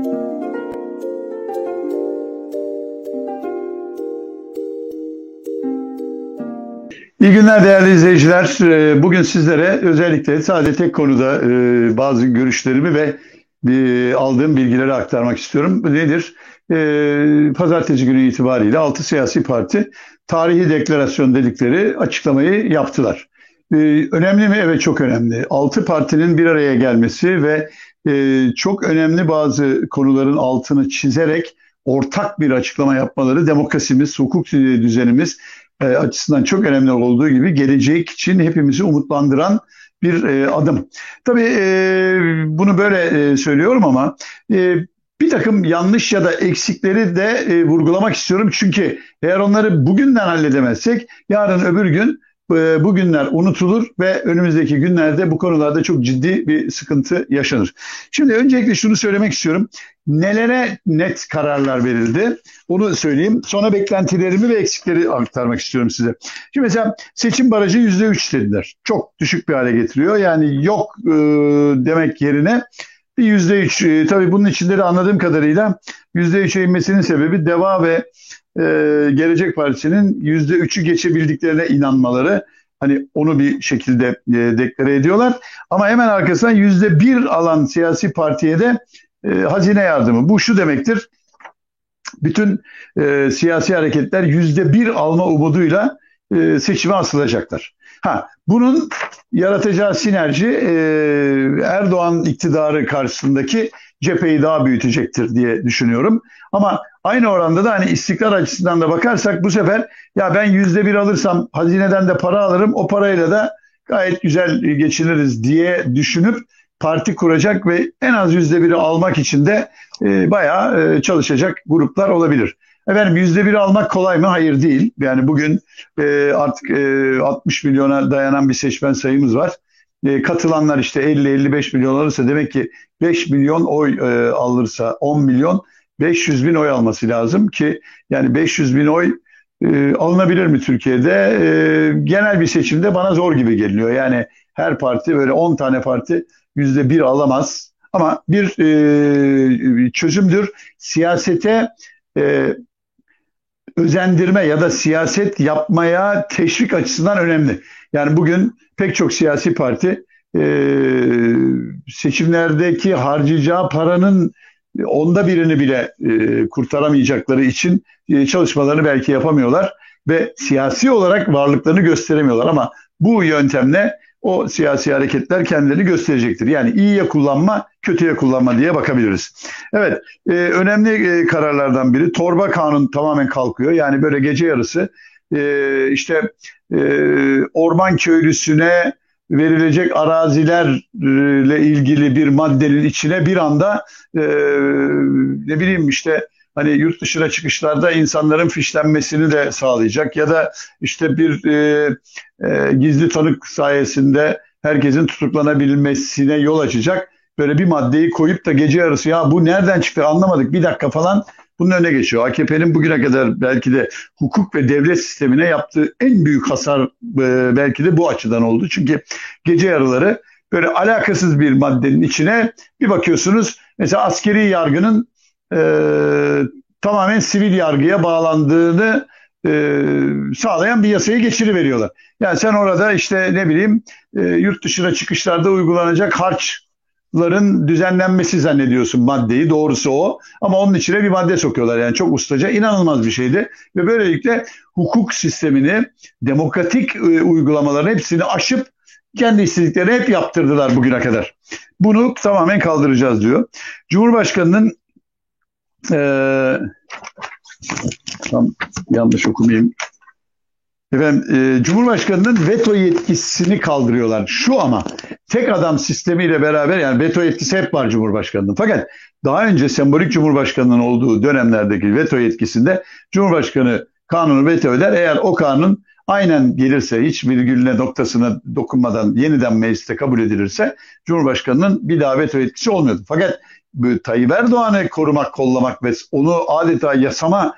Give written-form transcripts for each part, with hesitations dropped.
İyi günler değerli izleyiciler. Bugün sizlere özellikle sadece tek konuda bazı görüşlerimi ve aldığım bilgileri aktarmak istiyorum. Bu nedir? Pazartesi günü itibariyle 6 siyasi parti tarihi deklarasyon dedikleri açıklamayı yaptılar. Önemli mi? Evet, çok önemli. 6 partinin bir araya gelmesi ve çok önemli bazı konuların altını çizerek ortak bir açıklama yapmaları demokrasimiz, hukuk düzenimiz açısından çok önemli olduğu gibi gelecek için hepimizi umutlandıran bir adım. Tabii bunu böyle söylüyorum ama bir takım yanlış ya da eksikleri de vurgulamak istiyorum. Çünkü eğer onları bugünden halledemezsek yarın öbür gün bu günler unutulur ve önümüzdeki günlerde bu konularda çok ciddi bir sıkıntı yaşanır. Şimdi öncelikle şunu söylemek istiyorum. Nelere net kararlar verildi? Onu söyleyeyim. Sonra beklentilerimi ve eksikleri aktarmak istiyorum size. Şimdi mesela seçim barajı %3 dediler. Çok düşük bir hale getiriyor. Yani yok demek yerine bir %3. Tabii bunun içinde de anladığım kadarıyla %3'e inmesinin sebebi DEVA ve Gelecek Partisi'nin %3'ü geçebildiklerine inanmaları. Hani onu bir şekilde deklare ediyorlar. Ama hemen arkasından %1 alan siyasi partiye de hazine yardımı. Bu şu demektir. Bütün siyasi hareketler %1 alma umuduyla seçime asılacaklar. Bunun yaratacağı sinerji Erdoğan iktidarı karşısındaki cepheyi daha büyütecektir diye düşünüyorum. Ama aynı oranda da hani istikrar açısından da bakarsak bu sefer ya ben %1 alırsam hazineden de para alırım, o parayla da gayet güzel geçiniriz diye düşünüp parti kuracak ve en az %1'i almak için de bayağı çalışacak gruplar olabilir. Efendim %1 almak kolay mı? Hayır, değil. Yani bugün artık 60 milyona dayanan bir seçmen sayımız var. Katılanlar işte 50-55 milyon alırsa demek ki 5 milyon oy alırsa 10 milyon 500 bin oy alması lazım ki yani 500 bin oy alınabilir mi Türkiye'de? Genel bir seçimde bana zor gibi geliyor. Yani her parti böyle 10 tane parti %1 alamaz. Ama bir çözümdür. Siyasete özendirme ya da siyaset yapmaya teşvik açısından önemli. Yani bugün pek çok siyasi parti seçimlerdeki harcayacağı paranın onda birini bile kurtaramayacakları için çalışmalarını belki yapamıyorlar ve siyasi olarak varlıklarını gösteremiyorlar. Ama bu yöntemle o siyasi hareketler kendilerini gösterecektir. Yani iyiye kullanma, kötüye kullanma diye bakabiliriz. Evet, önemli kararlardan biri torba kanun tamamen kalkıyor. Yani böyle gece yarısı orman köylüsüne verilecek arazilerle ilgili bir maddenin içine bir anda ne bileyim işte hani yurt dışına çıkışlarda insanların fişlenmesini de sağlayacak ya da işte bir gizli tanık sayesinde herkesin tutuklanabilmesine yol açacak böyle bir maddeyi koyup da gece yarısı ya bu nereden çıktı anlamadık bir dakika falan bunun önüne geçiyor. AKP'nin bugüne kadar belki de hukuk ve devlet sistemine yaptığı en büyük hasar belki de bu açıdan oldu. Çünkü gece yarıları böyle alakasız bir maddenin içine bir bakıyorsunuz mesela askeri yargının tamamen sivil yargıya bağlandığını sağlayan bir yasayı geçiriveriyorlar. Yani sen orada işte ne bileyim yurt dışına çıkışlarda uygulanacak harçların düzenlenmesi zannediyorsun maddeyi. Doğrusu o. Ama onun içine bir madde sokuyorlar. Yani çok ustaca inanılmaz bir şeydi. Ve böylelikle hukuk sistemini, demokratik uygulamaların hepsini aşıp kendi istediklerini hep yaptırdılar bugüne kadar. Bunu tamamen kaldıracağız diyor. Cumhurbaşkanının tam yanlış okumayayım. Efendim, Cumhurbaşkanının veto yetkisini kaldırıyorlar. Şu ama tek adam sistemiyle beraber yani veto yetkisi hep var Cumhurbaşkanının. Fakat daha önce sembolik Cumhurbaşkanının olduğu dönemlerdeki veto yetkisinde Cumhurbaşkanı kanunu veto eder. Eğer o kanun aynen gelirse hiç virgülüne noktasına dokunmadan yeniden mecliste kabul edilirse Cumhurbaşkanının bir daha veto yetkisi olmuyordu. Fakat Tayyip Erdoğan'ı korumak, kollamak ve onu adeta yasama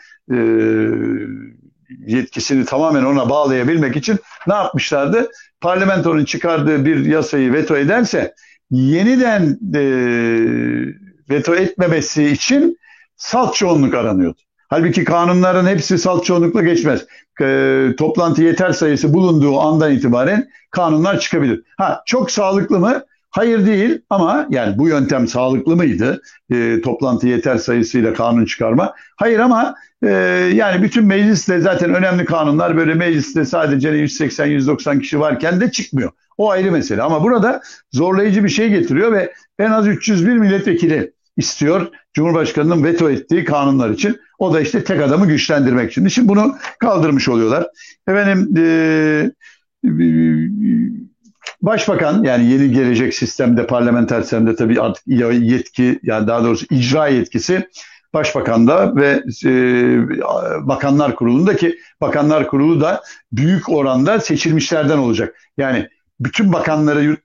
yetkisini tamamen ona bağlayabilmek için ne yapmışlardı? Parlamentonun çıkardığı bir yasayı veto ederse yeniden veto etmemesi için salt çoğunluk aranıyordu. Halbuki kanunların hepsi salt çoğunlukla geçmez. Toplantı yeter sayısı bulunduğu andan itibaren kanunlar çıkabilir. Ha, çok sağlıklı mı? Hayır değil, ama yani bu yöntem sağlıklı mıydı? Toplantı yeter sayısıyla kanun çıkarma. Hayır, ama yani bütün mecliste zaten önemli kanunlar böyle mecliste sadece 180-190 kişi varken de çıkmıyor. O ayrı mesele, ama burada zorlayıcı bir şey getiriyor ve en az 301 milletvekili istiyor Cumhurbaşkanı'nın veto ettiği kanunlar için. O da işte tek adamı güçlendirmek için. Şimdi bunu kaldırmış oluyorlar. Efendim, Başbakan, yani yeni gelecek sistemde, parlamenter sistemde tabii artık yetki, yani daha doğrusu icra yetkisi Başbakan'da ve Bakanlar Kurulu'nda, ki Bakanlar Kurulu da büyük oranda seçilmişlerden olacak. Yani bütün bakanları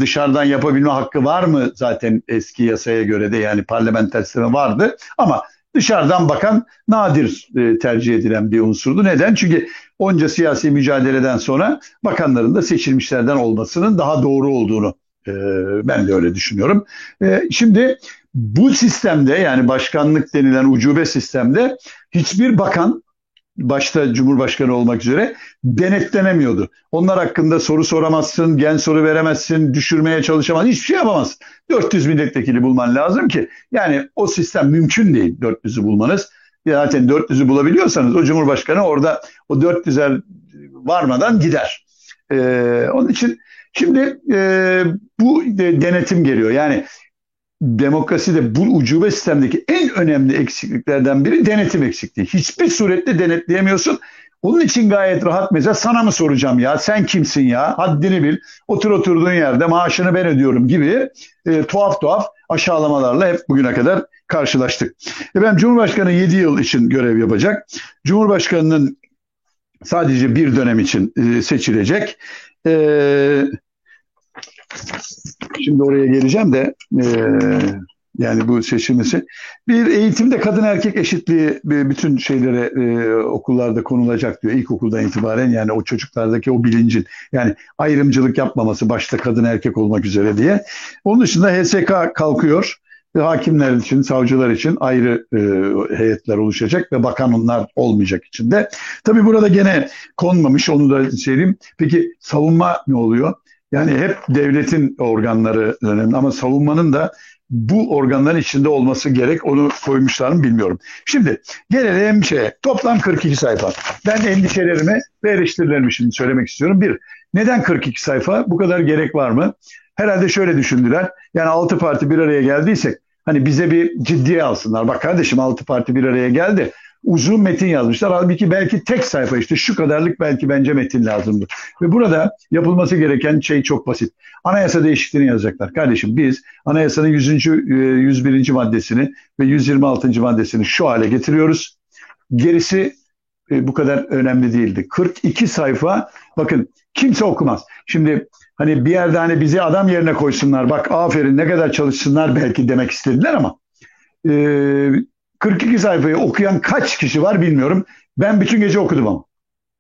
dışarıdan yapabilme hakkı var mı zaten eski yasaya göre de, yani parlamenter sisteme vardı, ama dışarıdan bakan nadir tercih edilen bir unsurdu. Neden? Çünkü onca siyasi mücadeleden sonra bakanların da seçilmişlerden olmasının daha doğru olduğunu ben de öyle düşünüyorum. Şimdi bu sistemde, yani başkanlık denilen ucube sistemde hiçbir bakan, başta Cumhurbaşkanı olmak üzere, denetlenemiyordu. Onlar hakkında soru soramazsın, gen soru veremezsin, düşürmeye çalışamazsın, hiçbir şey yapamazsın. 400 milletvekili bulman lazım ki, yani o sistem mümkün değil 400'ü bulmanız. Zaten 400'ü bulabiliyorsanız o Cumhurbaşkanı orada o 400'er varmadan gider. Onun için şimdi bu denetim geliyor. Yani demokraside bu ucube sistemdeki en önemli eksikliklerden biri denetim eksikliği. Hiçbir surette denetleyemiyorsun. Onun için gayet rahat, mesela sana mı soracağım ya, sen kimsin ya, haddini bil, otur oturduğun yerde, maaşını ben ödüyorum gibi tuhaf tuhaf aşağılamalarla hep bugüne kadar karşılaştık. Ben Cumhurbaşkanı 7 yıl için görev yapacak. Cumhurbaşkanının sadece bir dönem için seçilecek. Şimdi oraya geleceğim de yani bu seçilmesi. Bir eğitimde kadın erkek eşitliği bütün şeylere okullarda konulacak diyor. İlkokuldan itibaren, yani o çocuklardaki o bilincin, yani ayrımcılık yapmaması, başta kadın erkek olmak üzere diye. Onun dışında HSK kalkıyor. Hakimler için, savcılar için ayrı heyetler oluşacak ve bakanlar olmayacak içinde. Tabii burada gene konmamış, onu da söyleyeyim. Peki savunma ne oluyor? Yani hep devletin organları önemli, ama savunmanın da bu organların içinde olması gerek. Onu koymuşlar mı bilmiyorum. Şimdi gelelim şeye. Toplam 42 sayfa. Ben endişelerimi ve eleştirilerimi şimdi söylemek istiyorum. Bir, neden 42 sayfa? Bu kadar gerek var mı? Herhalde şöyle düşündüler. Yani 6 parti bir araya geldiysek hani bize bir ciddiye alsınlar. Bak kardeşim, 6 parti bir araya geldi. Uzun metin yazmışlar. Halbuki belki tek sayfa, işte şu kadarlık belki bence metin lazımdı. Ve burada yapılması gereken şey çok basit. Anayasa değişikliğini yazacaklar. Kardeşim, biz anayasanın 101. maddesini ve 126. maddesini şu hale getiriyoruz. Gerisi bu kadar önemli değildi. 42 sayfa, bakın kimse okumaz. Şimdi hani bir yerde hani bizi adam yerine koysunlar, bak aferin ne kadar çalışsınlar belki demek istediler, ama 42 sayfayı okuyan kaç kişi var bilmiyorum. Ben bütün gece okudum ama.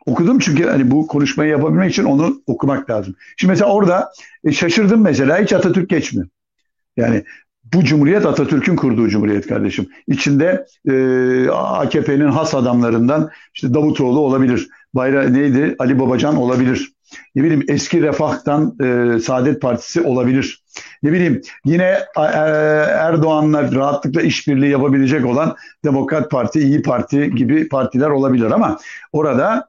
Okudum çünkü hani bu konuşmayı yapabilmek için onu okumak lazım. Şimdi mesela orada şaşırdım, mesela hiç Atatürk geçmiyor. Yani bu cumhuriyet Atatürk'ün kurduğu cumhuriyet kardeşim. İçinde AKP'nin has adamlarından işte Davutoğlu olabilir. Neydi? Ali Babacan olabilir. Ne bileyim, eski Refah'tan Saadet Partisi olabilir. Ne bileyim, yine Erdoğan'la rahatlıkla işbirliği yapabilecek olan Demokrat Parti, İyi Parti gibi partiler olabilir, ama orada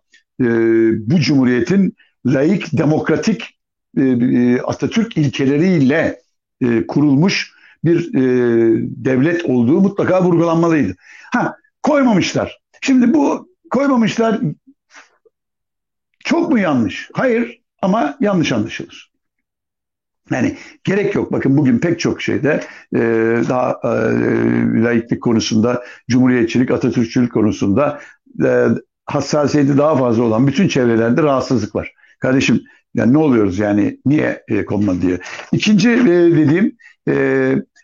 bu cumhuriyetin laik, demokratik Atatürk ilkeleriyle kurulmuş bir devlet olduğu mutlaka vurgulanmalıydı. Koymamışlar. Şimdi bu koymamışlar çok mu yanlış? Hayır, ama yanlış anlaşılır. Yani gerek yok. Bakın bugün pek çok şeyde daha laiklik konusunda, cumhuriyetçilik, Atatürkçülük konusunda hassasiyeti daha fazla olan bütün çevrelerde rahatsızlık var. Kardeşim, yani ne oluyoruz, yani niye konmadı diye. İkinci dediğim,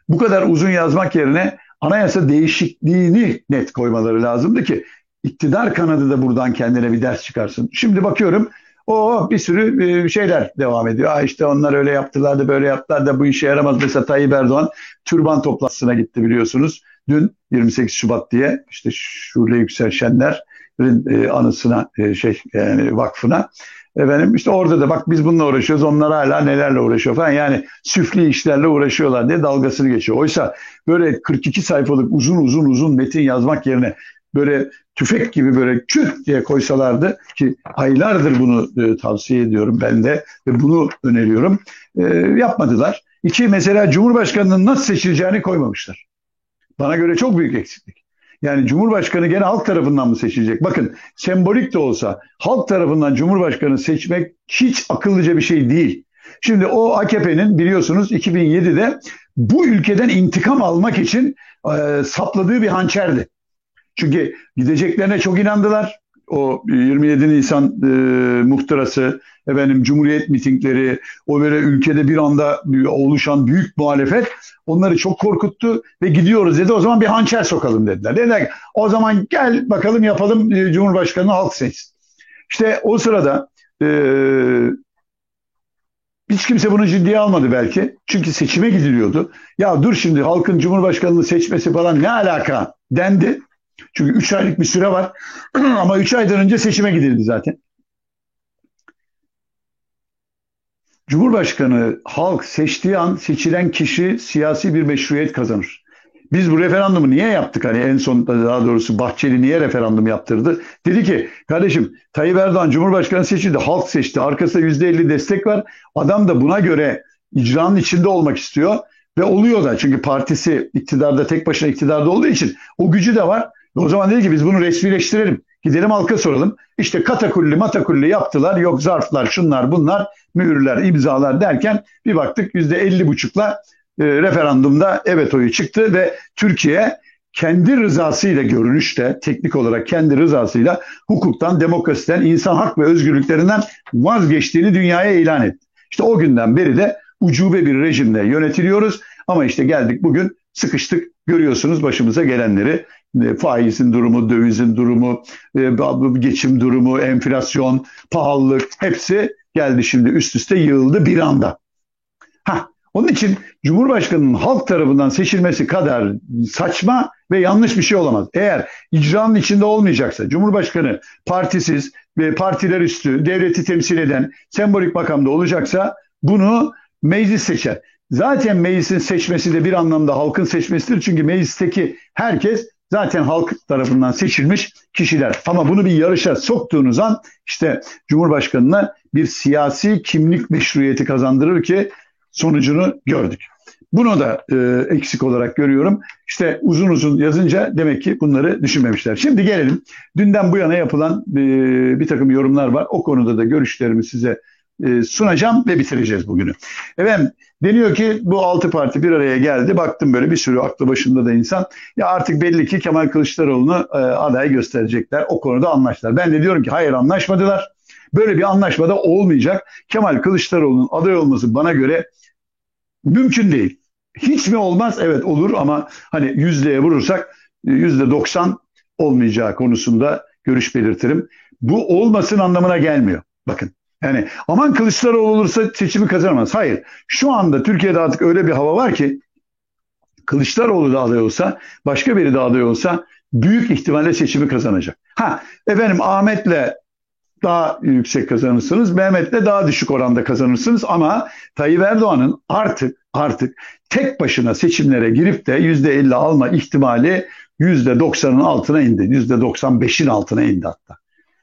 bu kadar uzun yazmak yerine anayasa değişikliğini net koymaları lazımdı ki iktidar kanadı da buradan kendine bir ders çıkarsın. Şimdi bakıyorum O bir sürü şeyler devam ediyor. İşte onlar öyle yaptılar da böyle yaptılar da bu işe yaramaz. Mesela Tayyip Erdoğan türban toplantısına gitti biliyorsunuz. Dün 28 Şubat diye işte Şule Yüksel Şenler'in anısına yani vakfına. Efendim işte orada da bak biz bununla uğraşıyoruz. Onlar hala nelerle uğraşıyor falan. Yani süfli işlerle uğraşıyorlar diye dalgasını geçiyor. Oysa böyle 42 sayfalık uzun uzun uzun metin yazmak yerine böyle tüfek gibi böyle küt diye koysalardı ki aylardır bunu tavsiye ediyorum ben de ve bunu öneriyorum. Yapmadılar. İki, mesela Cumhurbaşkanı'nın nasıl seçileceğini koymamışlar. Bana göre çok büyük eksiklik. Yani Cumhurbaşkanı gene halk tarafından mı seçilecek? Bakın sembolik de olsa halk tarafından Cumhurbaşkanı seçmek hiç akıllıca bir şey değil. Şimdi o AKP'nin biliyorsunuz 2007'de bu ülkeden intikam almak için sapladığı bir hançerdi. Çünkü gideceklerine çok inandılar. O 27 Nisan muhtırası, efendim Cumhuriyet mitingleri, o böyle ülkede bir anda oluşan büyük muhalefet onları çok korkuttu ve gidiyoruz dedi. O zaman bir hançer sokalım dediler. Dediler ki, o zaman gel bakalım yapalım Cumhurbaşkanı halk seçsin. İşte o sırada hiç kimse bunu ciddiye almadı belki. Çünkü seçime gidiliyordu. Ya dur şimdi halkın Cumhurbaşkanını seçmesi falan ne alaka dendi. Çünkü 3 aylık bir süre var. Ama 3 aydan önce seçime gidildi zaten. Cumhurbaşkanı halk seçtiği an seçilen kişi siyasi bir meşruiyet kazanır. Biz bu referandumu niye yaptık? Hani en son daha doğrusu Bahçeli niye referandum yaptırdı? Dedi ki kardeşim Tayyip Erdoğan Cumhurbaşkanı seçildi, halk seçti. Arkasında %50 destek var. Adam da buna göre icranın içinde olmak istiyor ve oluyor da. Çünkü partisi iktidarda tek başına iktidarda olduğu için o gücü de var. O zaman dedi ki biz bunu resmileştirelim. Gidelim halka soralım. İşte katakulli matakulli yaptılar. Yok zarflar şunlar bunlar mühürler imzalar derken bir baktık %50,5'la referandumda evet oyu çıktı ve Türkiye kendi rızasıyla görünüşte teknik olarak kendi rızasıyla hukuktan, demokrasiden, insan hak ve özgürlüklerinden vazgeçtiğini dünyaya ilan etti. İşte o günden beri de ucube bir rejimle yönetiliyoruz ama işte geldik bugün sıkıştık görüyorsunuz başımıza gelenleri faizin durumu, dövizin durumu, geçim durumu, enflasyon, pahalılık hepsi geldi şimdi üst üste yığıldı bir anda. Onun için Cumhurbaşkanı'nın halk tarafından seçilmesi kadar saçma ve yanlış bir şey olamaz. Eğer icranın içinde olmayacaksa, Cumhurbaşkanı partisiz ve partiler üstü devleti temsil eden sembolik makamda olacaksa bunu meclis seçer. Zaten meclisin seçmesi de bir anlamda halkın seçmesidir. Çünkü meclisteki herkes zaten halk tarafından seçilmiş kişiler. Ama bunu bir yarışa soktuğunuz an işte Cumhurbaşkanı'na bir siyasi kimlik meşruiyeti kazandırır ki sonucunu gördük. Bunu da eksik olarak görüyorum. İşte uzun uzun yazınca demek ki bunları düşünmemişler. Şimdi gelelim. Dünden bu yana yapılan bir takım yorumlar var. O konuda da görüşlerimi size sunacağım ve bitireceğiz bugünü. Efendim deniyor ki bu 6 parti bir araya geldi. Baktım böyle bir sürü aklı başında da insan. Ya artık belli ki Kemal Kılıçdaroğlu'nu aday gösterecekler. O konuda anlaştılar. Ben de diyorum ki hayır anlaşmadılar. Böyle bir anlaşma da olmayacak. Kemal Kılıçdaroğlu'nun aday olması bana göre mümkün değil. Hiç mi olmaz? Evet olur ama hani yüzdeye vurursak %90 olmayacağı konusunda görüş belirtirim. Bu olmasın anlamına gelmiyor. Bakın yani aman Kılıçdaroğlu olursa seçimi kazanamaz. Hayır. Şu anda Türkiye'de artık öyle bir hava var ki Kılıçdaroğlu da aday olsa başka biri de aday olsa büyük ihtimalle seçimi kazanacak. Efendim Ahmet'le daha yüksek kazanırsınız. Mehmet'le daha düşük oranda kazanırsınız ama Tayyip Erdoğan'ın artık tek başına seçimlere girip de %50 alma ihtimali %90'ın altına indi. %95'in altına indi hatta.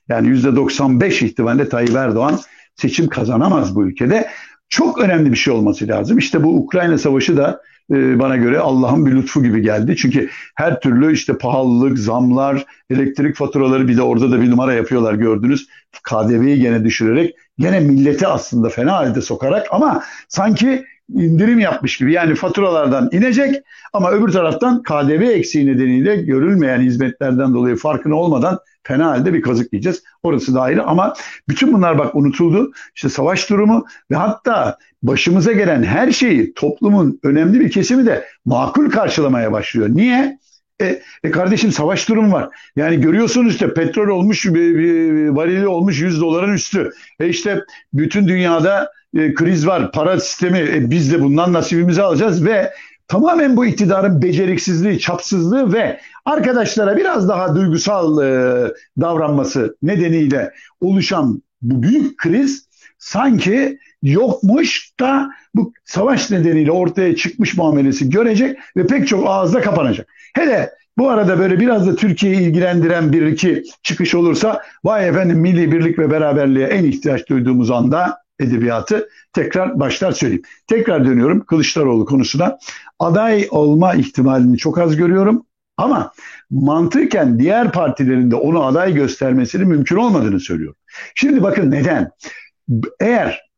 Yani %95 ihtimalle Tayyip Erdoğan seçim kazanamaz bu ülkede. Çok önemli bir şey olması lazım. İşte bu Ukrayna Savaşı da bana göre Allah'ın bir lütfu gibi geldi. Çünkü her türlü işte pahalılık, zamlar, elektrik faturaları bir de orada da bir numara yapıyorlar gördünüz. KDV'yi gene düşürerek, gene milleti aslında fena halde sokarak ama sanki indirim yapmış gibi. Yani faturalardan inecek ama öbür taraftan KDV eksiği nedeniyle görülmeyen hizmetlerden dolayı farkına olmadan fena halde bir kazık yiyeceğiz. Orası da ayrı ama bütün bunlar bak unutuldu. İşte savaş durumu ve hatta başımıza gelen her şeyi toplumun önemli bir kesimi de makul karşılamaya başlıyor. Niye? Kardeşim savaş durumu var. Yani görüyorsunuz işte petrol olmuş, varili olmuş 100 doların üstü. İşte bütün dünyada kriz var, para sistemi. Biz de bundan nasibimizi alacağız ve tamamen bu iktidarın beceriksizliği, çapsızlığı ve arkadaşlara biraz daha duygusal davranması nedeniyle oluşan bu büyük kriz sanki yokmuş da bu savaş nedeniyle ortaya çıkmış muamelesi görecek ve pek çok ağızda kapanacak. Hele bu arada böyle biraz da Türkiye'yi ilgilendiren bir iki çıkış olursa vay efendim milli birlik ve beraberliğe en ihtiyaç duyduğumuz anda edebiyatı tekrar başlar söyleyeyim. Tekrar dönüyorum Kılıçdaroğlu konusuna. Aday olma ihtimalini çok az görüyorum ama mantıken diğer partilerin de onu aday göstermesinin mümkün olmadığını söylüyorum. Şimdi bakın neden? Eğer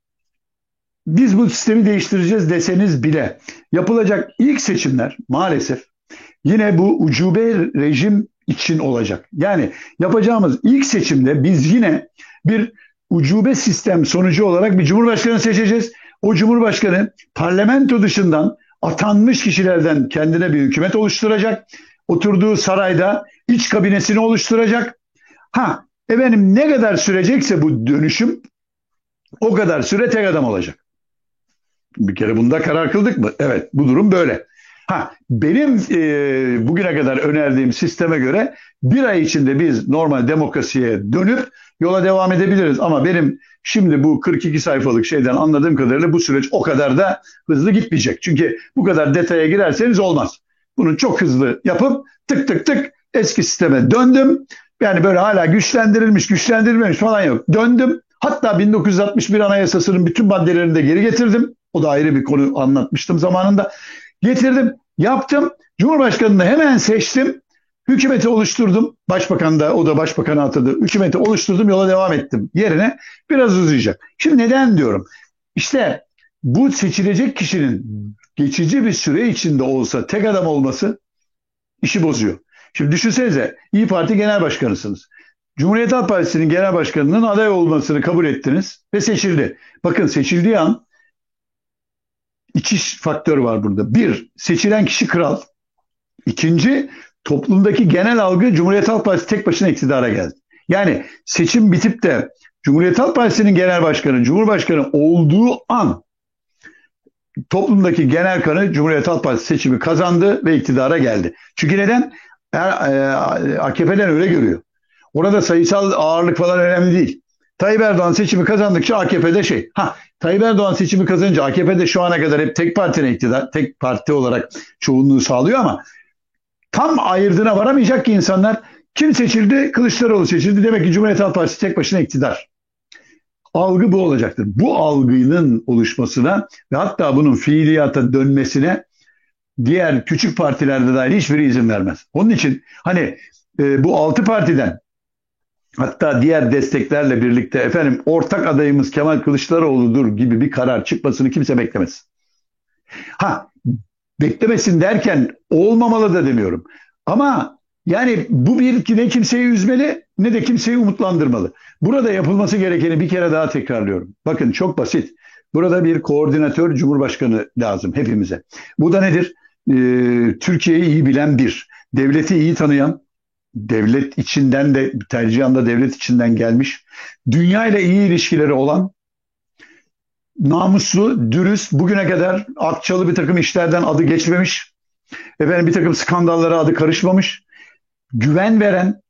biz bu sistemi değiştireceğiz deseniz bile yapılacak ilk seçimler maalesef yine bu ucube rejim için olacak. Yani yapacağımız ilk seçimde biz yine bir ucube sistem sonucu olarak bir cumhurbaşkanı seçeceğiz. O cumhurbaşkanı parlamento dışından atanmış kişilerden kendine bir hükümet oluşturacak. Oturduğu sarayda iç kabinesini oluşturacak. Efendim ne kadar sürecekse bu dönüşüm o kadar süre tek adam olacak. Bir kere bunda karar kıldık mı? Evet, bu durum böyle. Benim bugüne kadar önerdiğim sisteme göre bir ay içinde biz normal demokrasiye dönüp yola devam edebiliriz. Ama benim şimdi bu 42 sayfalık şeyden anladığım kadarıyla bu süreç o kadar da hızlı gitmeyecek. Çünkü bu kadar detaya girerseniz olmaz. Bunu çok hızlı yapıp tık tık tık eski sisteme döndüm. Yani böyle hala güçlendirilmemiş falan yok. Döndüm. Hatta 1961 Anayasası'nın bütün maddelerini de geri getirdim. O da ayrı bir konu anlatmıştım zamanında. Getirdim, yaptım. Cumhurbaşkanını hemen seçtim. Hükümeti oluşturdum. Başbakan da o da başbakanı atadı. Hükümeti oluşturdum, yola devam ettim. Yerine biraz uzayacak. Şimdi neden diyorum? İşte bu seçilecek kişinin geçici bir süre içinde olsa tek adam olması işi bozuyor. Şimdi düşünsenize İYİ Parti Genel Başkanısınız. Cumhuriyet Halk Partisi'nin genel başkanının aday olmasını kabul ettiniz ve seçildi. Bakın seçildiği an iki faktör var burada. Bir, seçilen kişi kral. İkinci, toplumdaki genel algı Cumhuriyet Halk Partisi tek başına iktidara geldi. Yani seçim bitip de Cumhuriyet Halk Partisi'nin genel başkanı, Cumhurbaşkanı olduğu an toplumdaki genel kanı Cumhuriyet Halk Partisi seçimi kazandı ve iktidara geldi. Çünkü neden? AKP'den öyle görüyor. Orada sayısal ağırlık falan önemli değil. Tayyip Erdoğan seçimi kazandıkça AKP'de Tayyip Erdoğan seçimi kazanınca AKP'de şu ana kadar hep tek partine iktidar, tek parti olarak çoğunluğu sağlıyor ama tam ayırdığına varamayacak ki insanlar kim seçildi? Kılıçdaroğlu seçildi. Demek ki Cumhuriyet Halk Partisi tek başına iktidar. Algı bu olacaktır. Bu algının oluşmasına ve hatta bunun fiiliyata dönmesine diğer küçük partilerde dahil hiçbiri izin vermez. Onun için bu 6 partiden hatta diğer desteklerle birlikte efendim ortak adayımız Kemal Kılıçdaroğlu'dur gibi bir karar çıkmasını kimse beklemez. Beklemesin derken olmamalı da demiyorum. Ama yani bu ne kimseyi üzmeli ne de kimseyi umutlandırmalı. Burada yapılması gerekeni bir kere daha tekrarlıyorum. Bakın çok basit. Burada bir koordinatör cumhurbaşkanı lazım hepimize. Bu da nedir? Türkiye'yi iyi bilen devleti iyi tanıyan, devlet içinden de tercihen de devlet içinden gelmiş, dünya ile iyi ilişkileri olan, namuslu, dürüst, bugüne kadar akçalı bir takım işlerden adı geçmemiş, bir takım skandallara adı karışmamış, güven veren,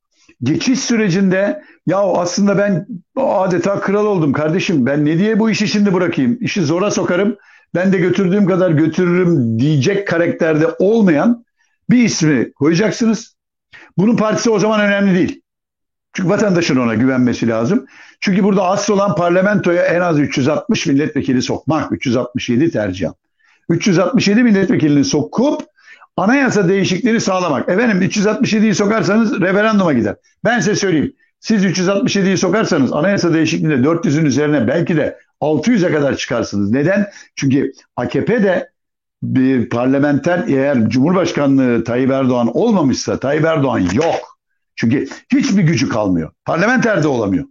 geçiş sürecinde ya aslında ben adeta kral oldum kardeşim, ben ne diye bu işi şimdi bırakayım, işi zora sokarım, ben de götürdüğüm kadar götürürüm diyecek karakterde olmayan bir ismi koyacaksınız. Bunun partisi o zaman önemli değil. Çünkü vatandaşın ona güvenmesi lazım. Çünkü burada asıl olan parlamentoya en az 360 milletvekili sokmak. 367 tercihen. 367 milletvekilini sokup anayasa değişikliğini sağlamak. 367'yi sokarsanız referanduma gider. Ben size söyleyeyim. Siz 367'yi sokarsanız anayasa değişikliğinde 400'ün üzerine belki de 600'e kadar çıkarsınız. Neden? Çünkü AKP'de bir parlamenter eğer Cumhurbaşkanlığı Tayyip Erdoğan olmamışsa Tayyip Erdoğan yok. Çünkü hiçbir gücü kalmıyor. Parlamenter de olamıyor.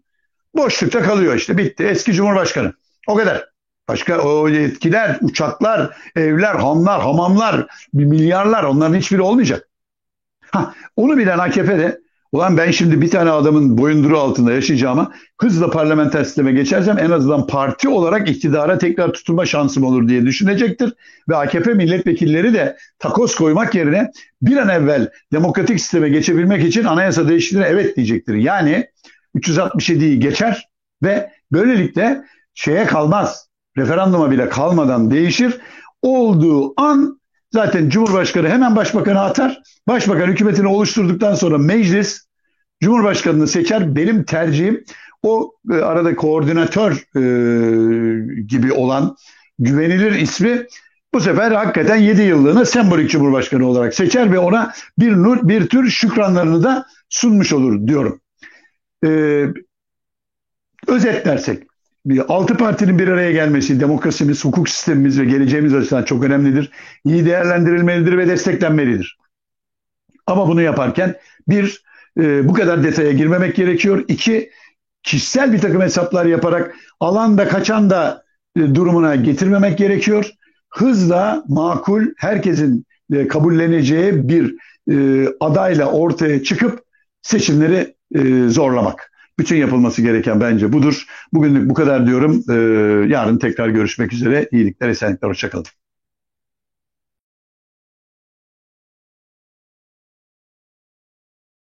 Boşlukta kalıyor işte bitti. Eski Cumhurbaşkanı. O kadar. Başka o yetkiler, uçaklar, evler, hanlar, hamamlar, milyarlar onların hiçbiri olmayacak. Onu bilen AKP de ulan ben şimdi bir tane adamın boyunduruğu altında yaşayacağıma hızla parlamenter sisteme geçersem en azından parti olarak iktidara tekrar tutunma şansım olur diye düşünecektir. Ve AKP milletvekilleri de takoz koymak yerine bir an evvel demokratik sisteme geçebilmek için anayasa değişikliğine evet diyecektir. Yani 367'yi geçer ve böylelikle şeye kalmaz, referanduma bile kalmadan değişir. Olduğu an zaten Cumhurbaşkanı hemen başbakanı atar. Başbakan hükümetini oluşturduktan sonra meclis Cumhurbaşkanını seçer. Benim tercihim o arada koordinatör gibi olan güvenilir ismi bu sefer hakikaten 7 yıllığına sembolik Cumhurbaşkanı olarak seçer ve ona bir tür şükranlarını da sunmuş olur diyorum. E, Özetlersek, altı partinin bir araya gelmesi demokrasimiz, hukuk sistemimiz ve geleceğimiz açısından çok önemlidir. İyi değerlendirilmelidir ve desteklenmelidir. Ama bunu yaparken bir, bu kadar detaya girmemek gerekiyor. İki, kişisel bir takım hesaplar yaparak alanda kaçan da durumuna getirmemek gerekiyor. Hızla makul, herkesin kabulleneceği bir adayla ortaya çıkıp seçimleri zorlamak. Bütün yapılması gereken bence budur. Bugünlük bu kadar diyorum. Yarın tekrar görüşmek üzere. İyilikler, esenlikler, hoşçakalın.